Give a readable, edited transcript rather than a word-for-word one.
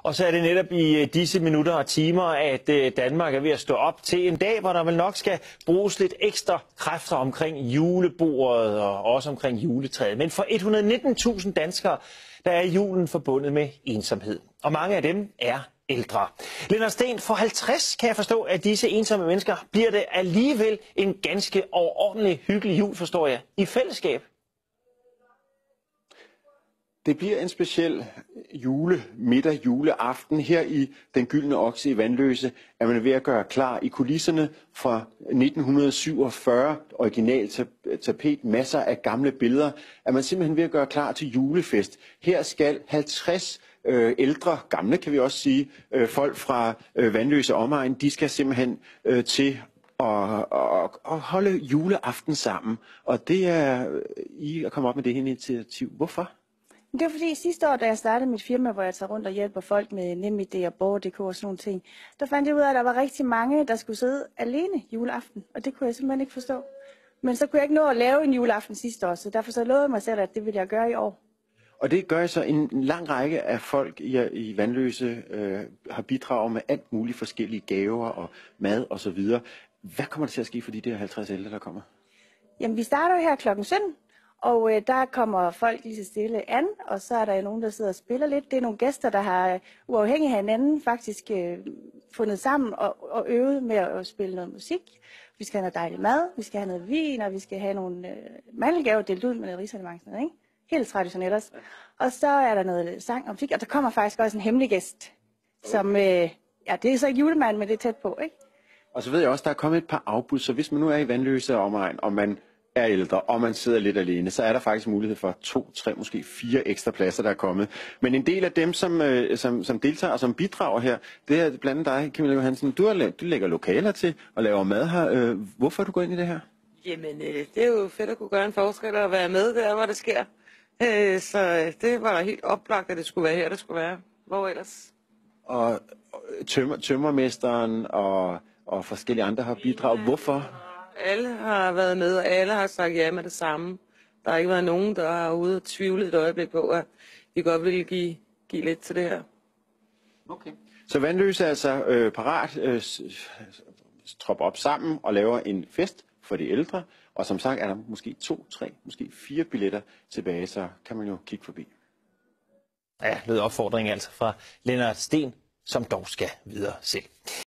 Og så er det netop i disse minutter og timer, at Danmark er ved at stå op til en dag, hvor der vel nok skal bruges lidt ekstra kræfter omkring julebordet og også omkring juletræet. Men for 119.000 danskere, der er julen forbundet med ensomhed. Og mange af dem er ældre. Lennart Steen, for 50 kan jeg forstå, at disse ensomme mennesker bliver det alligevel en ganske overordentlig hyggelig jul, forstår jeg, i fællesskab. Det bliver en speciel middag juleaften. Her i Den Gyldne Okse i Vanløse er man ved at gøre klar i kulisserne fra 1947, original tapet, masser af gamle billeder, er man simpelthen ved at gøre klar til julefest. Her skal 50 ældre, gamle kan vi også sige, folk fra Vanløse omegn, de skal simpelthen til at holde juleaften sammen. Og det er I at komme op med det her initiativ. Hvorfor? Det var fordi sidste år, da jeg startede mit firma, hvor jeg tager rundt og hjælper folk med NemID og Borger.dk og sådan nogle ting, der fandt jeg ud af, at der var rigtig mange, der skulle sidde alene juleaften, og det kunne jeg simpelthen ikke forstå. Men så kunne jeg ikke nå at lave en juleaften sidste år, så derfor så lovede jeg mig selv, at det ville jeg gøre i år. Og det gør så en lang række af folk i Vanløse har bidraget med alt muligt forskellige gaver og mad og så videre. Hvad kommer der til at ske for de der 50 ældre, der kommer? Jamen, vi starter jo her klokken 17. Og der kommer folk lige så stille an, og så er der nogen, der sidder og spiller lidt. Det er nogle gæster, der har uafhængigt af hinanden faktisk fundet sammen og øvet med at spille noget musik. Vi skal have noget dejlig mad, vi skal have noget vin, og vi skal have nogle mandelgaver delt ud med noget risalemang, ikke? Helt traditionelt også. Og så er der noget sang og musik, og der kommer faktisk også en hemmelig gæst, som, ja, det er så ikke julemanden, men det er tæt på, ikke? Og så ved jeg også, der er kommet et par afbud, så hvis man nu er i Vanløse omegn, og man er ældre, og man sidder lidt alene, så er der faktisk mulighed for 2, 3, måske 4 ekstra pladser, der er kommet. Men en del af dem, som deltager og som bidrager her, det er blandt andet dig, Camilla Johansen. Du lægger lokaler til og laver mad her. Hvorfor er du gået ind i det her? Jamen, det er jo fedt at kunne gøre en forskel og være med der, hvor det sker. Så det var helt oplagt, at det skulle være her, det skulle være. Hvor ellers? Og tømmermesteren og forskellige andre har bidraget. Hvorfor? Alle har været med, og alle har sagt ja med det samme. Der har ikke været nogen, der har ude og tvivlet et øjeblik på, at de godt ville give lidt til det her. Okay. Så Vanløse er altså parat, tropper op sammen og laver en fest for de ældre. Og som sagt er der måske 2, 3, måske 4 billetter tilbage, så kan man jo kigge forbi. Ja, lød opfordring altså fra Lennart Steen, som dog skal videre selv.